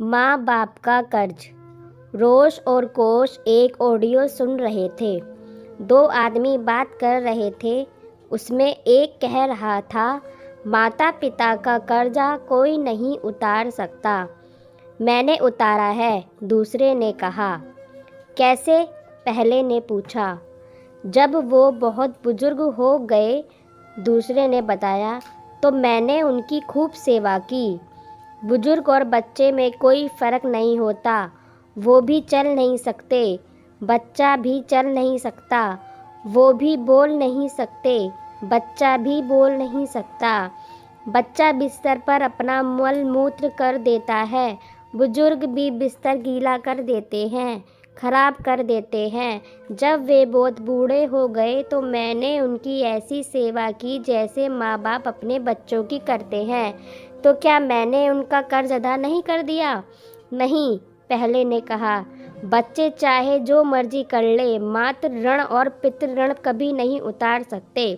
माँ बाप का कर्ज। रोश और कोश एक ऑडियो सुन रहे थे। दो आदमी बात कर रहे थे। उसमें एक कह रहा था, माता पिता का कर्जा कोई नहीं उतार सकता। मैंने उतारा है, दूसरे ने कहा। कैसे? पहले ने पूछा। जब वो बहुत बुजुर्ग हो गए, दूसरे ने बताया, तो मैंने उनकी खूब सेवा की। बुजुर्ग और बच्चे में कोई फ़र्क नहीं होता। वो भी चल नहीं सकते, बच्चा भी चल नहीं सकता। वो भी बोल नहीं सकते, बच्चा भी बोल नहीं सकता। बच्चा बिस्तर पर अपना मल मूत्र कर देता है, बुजुर्ग भी बिस्तर गीला कर देते हैं, खराब कर देते हैं। जब वे बहुत बूढ़े हो गए तो मैंने उनकी ऐसी सेवा की जैसे माँ बाप अपने बच्चों की करते हैं। तो क्या मैंने उनका कर्ज अदा नहीं कर दिया? नहीं, पहले ने कहा। बच्चे चाहे जो मर्जी कर ले, मातृ ऋण और पितृ ऋण कभी नहीं उतार सकते।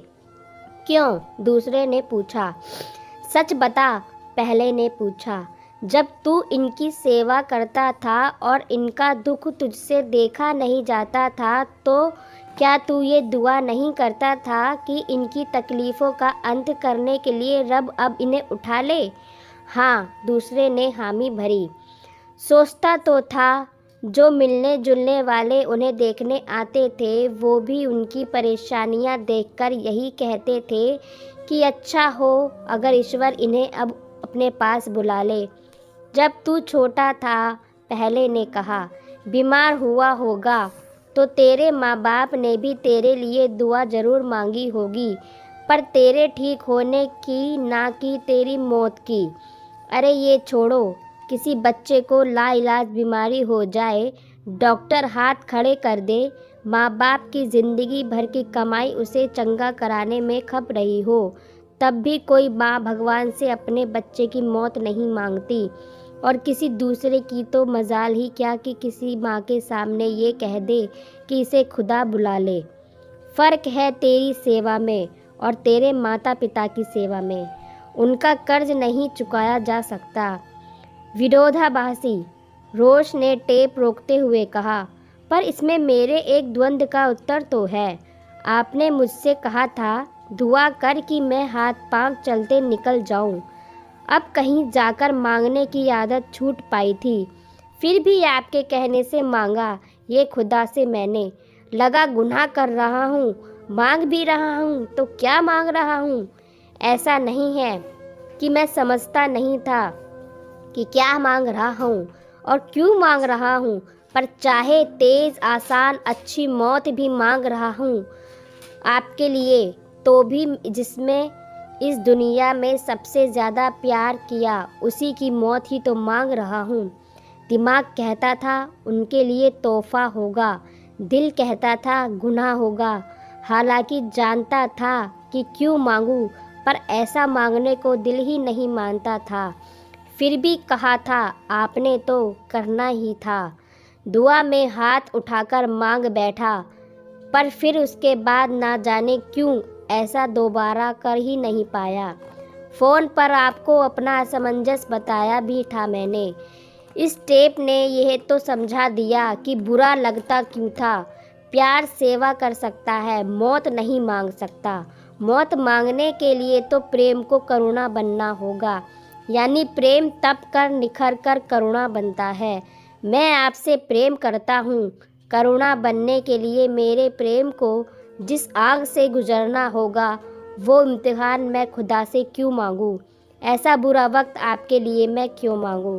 क्यों? दूसरे ने पूछा। सच बता, पहले ने पूछा। जब तू इनकी सेवा करता था और इनका दुख तुझसे देखा नहीं जाता था, तो क्या तू ये दुआ नहीं करता था कि इनकी तकलीफ़ों का अंत करने के लिए रब अब इन्हें उठा ले? हाँ, दूसरे ने हामी भरी। सोचता तो था। जो मिलने जुलने वाले उन्हें देखने आते थे, वो भी उनकी परेशानियां देखकर यही कहते थे कि अच्छा हो अगर ईश्वर इन्हें अब अपने पास बुला ले। जब तू छोटा था, पहले ने कहा, बीमार हुआ होगा तो तेरे माँ बाप ने भी तेरे लिए दुआ ज़रूर मांगी होगी, पर तेरे ठीक होने की, ना कि तेरी मौत की। अरे ये छोड़ो, किसी बच्चे को लाइलाज बीमारी हो जाए, डॉक्टर हाथ खड़े कर दे, माँ बाप की ज़िंदगी भर की कमाई उसे चंगा कराने में खप रही हो, तब भी कोई माँ भगवान से अपने बच्चे की मौत नहीं मांगती। और किसी दूसरे की तो मजाल ही क्या कि किसी माँ के सामने ये कह दे कि इसे खुदा बुला ले। फ़र्क है तेरी सेवा में और तेरे माता पिता की सेवा में। उनका कर्ज नहीं चुकाया जा सकता। विरोधाभासी, रोश ने टेप रोकते हुए कहा। पर इसमें मेरे एक द्वंद्व का उत्तर तो है। आपने मुझसे कहा था, दुआ कर कि मैं हाथ पांव चलते निकल जाऊं। अब कहीं जाकर मांगने की आदत छूट पाई थी। फिर भी आपके कहने से मांगा। ये खुदा से मैंने लगा गुनाह कर रहा हूँ, मांग भी रहा हूँ, तो क्या मांग रहा हूँ? ऐसा नहीं है कि मैं समझता नहीं था कि क्या मांग रहा हूँ और क्यों मांग रहा हूँ, पर चाहे तेज़ आसान अच्छी मौत भी मांग रहा हूँ आपके लिए, तो भी जिसमें इस दुनिया में सबसे ज़्यादा प्यार किया, उसी की मौत ही तो मांग रहा हूँ। दिमाग कहता था उनके लिए तोहफ़ा होगा, दिल कहता था गुनाह होगा। हालांकि जानता था कि क्यों मांगूं, पर ऐसा मांगने को दिल ही नहीं मानता था। फिर भी कहा था, आपने तो करना ही था। दुआ में हाथ उठाकर मांग बैठा, पर फिर उसके बाद ना जाने क्यों ऐसा दोबारा कर ही नहीं पाया। फ़ोन पर आपको अपना असमंजस बताया भी था मैंने। इस टेप ने यह तो समझा दिया कि बुरा लगता क्यों था। प्यार सेवा कर सकता है, मौत नहीं मांग सकता। मौत मांगने के लिए तो प्रेम को करुणा बनना होगा, यानी प्रेम तप कर निखर कर करुणा बनता है। मैं आपसे प्रेम करता हूँ। करुणा बनने के लिए मेरे प्रेम को जिस आग से गुजरना होगा, वो इम्तिहान मैं खुदा से क्यों मांगूं? ऐसा बुरा वक्त आपके लिए मैं क्यों मांगूं?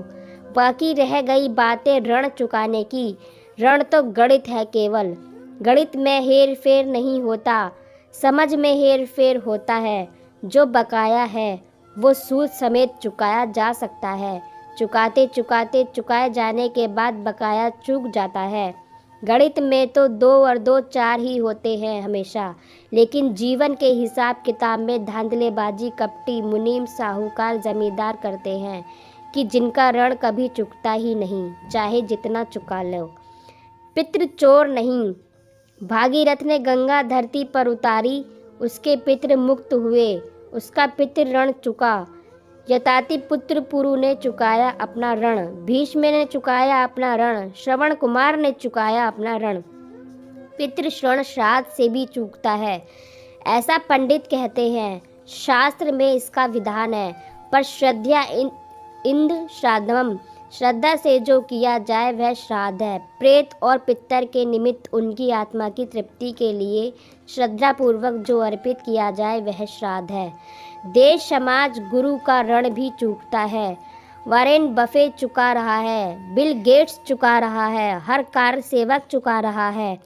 बाकी रह गई बातें ऋण चुकाने की। ऋण तो गणित है केवल। गणित में हेर फेर नहीं होता, समझ में हेर फेर होता है। जो बकाया है वो सूद समेत चुकाया जा सकता है। चुकाते चुकाते चुकाए जाने के बाद बकाया चूक जाता है। गणित में तो 2 और 2 4 ही होते हैं हमेशा, लेकिन जीवन के हिसाब किताब में धांधलेबाजी कपटी मुनीम साहूकार जमींदार करते हैं कि जिनका ऋण कभी चुकता ही नहीं, चाहे जितना चुका लो। पितृ चोर नहीं। भागीरथ ने गंगा धरती पर उतारी, उसके पितृ मुक्त हुए, उसका पितृ ऋण चुका। यताति पुत्र पुरु ने चुकाया अपना ऋण, भीष्म ने चुकाया अपना ऋण, श्रवण कुमार ने चुकाया अपना ऋण। पितृ ऋण श्राद्ध से भी चूकता है, ऐसा पंडित कहते हैं। शास्त्र में इसका विधान है, पर श्रद्धा इंद्र श्राद्धम, श्रद्धा से जो किया जाए वह श्राद्ध है। प्रेत और पितर के निमित्त उनकी आत्मा की तृप्ति के लिए श्रद्धापूर्वक जो अर्पित किया जाए वह श्राद्ध है। देश समाज गुरु का ऋण भी चूकता है। वॉरेन बफेट चुका रहा है, बिल गेट्स चुका रहा है, हर कार सेवक चुका रहा है।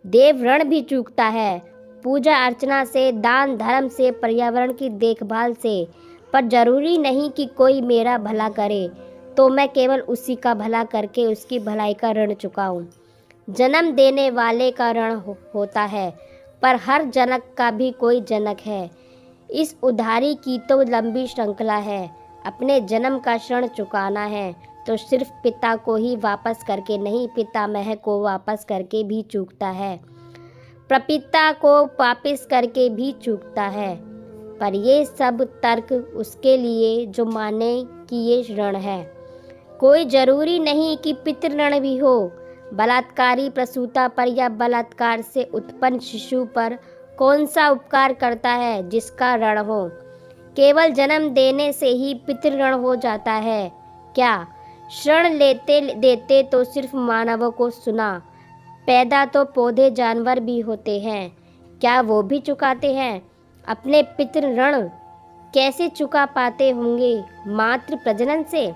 देव ऋण भी चूकता है, पूजा अर्चना से, दान धर्म से, पर्यावरण की देखभाल से। पर जरूरी नहीं कि कोई मेरा भला करे तो मैं केवल उसी का भला करके उसकी भलाई का ऋण चुकाऊं। जन्म देने वाले का ऋण होता है, पर हर जनक का भी कोई जनक है। इस उधारी की तो लंबी श्रृंखला है। अपने जन्म का ऋण चुकाना है तो सिर्फ पिता को ही वापस करके नहीं, पितामह को वापस करके भी चूकता है, प्रपिता को वापस करके भी चूकता है। पर ये सब तर्क उसके लिए जो माने कि ये ऋण है। कोई जरूरी नहीं कि पितृ ऋण भी हो। बलात्कारी प्रसूता पर या बलात्कार से उत्पन्न शिशु पर कौन सा उपकार करता है जिसका ऋण हो? केवल जन्म देने से ही पितृ ऋण हो जाता है क्या? ऋण लेते देते तो सिर्फ मानवों को सुना, पैदा तो पौधे जानवर भी होते हैं, क्या वो भी चुकाते हैं? अपने पितृ ऋण कैसे चुका पाते होंगे? मात्र प्रजनन से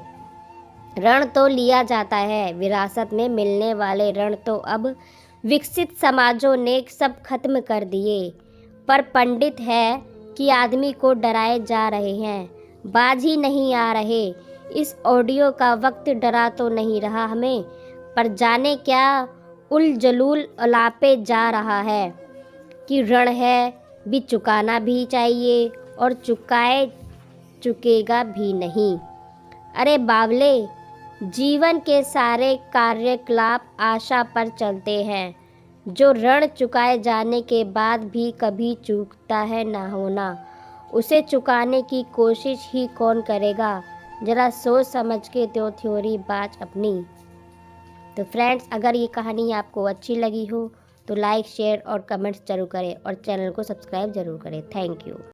ऋण तो लिया जाता है, विरासत में मिलने वाले ऋण तो अब विकसित समाजों ने सब खत्म कर दिए। पर पंडित है कि आदमी को डराए जा रहे हैं, बाज ही नहीं आ रहे। इस ऑडियो का वक्त डरा तो नहीं रहा हमें, पर जाने क्या उलझुल अलापे जा रहा है कि ऋण है भी चुकाना भी चाहिए और चुकेगा भी नहीं। अरे बावले, जीवन के सारे कार्यकलाप आशा पर चलते हैं। जो ऋण चुकाए जाने के बाद भी कभी चूकता है ना होना, उसे चुकाने की कोशिश ही कौन करेगा? जरा सोच समझ के तो थ्योरी बात अपनी। तो फ्रेंड्स, अगर ये कहानी आपको अच्छी लगी हो तो लाइक, शेयर और कमेंट्स जरूर करें और चैनल को सब्सक्राइब जरूर करें। Thank you.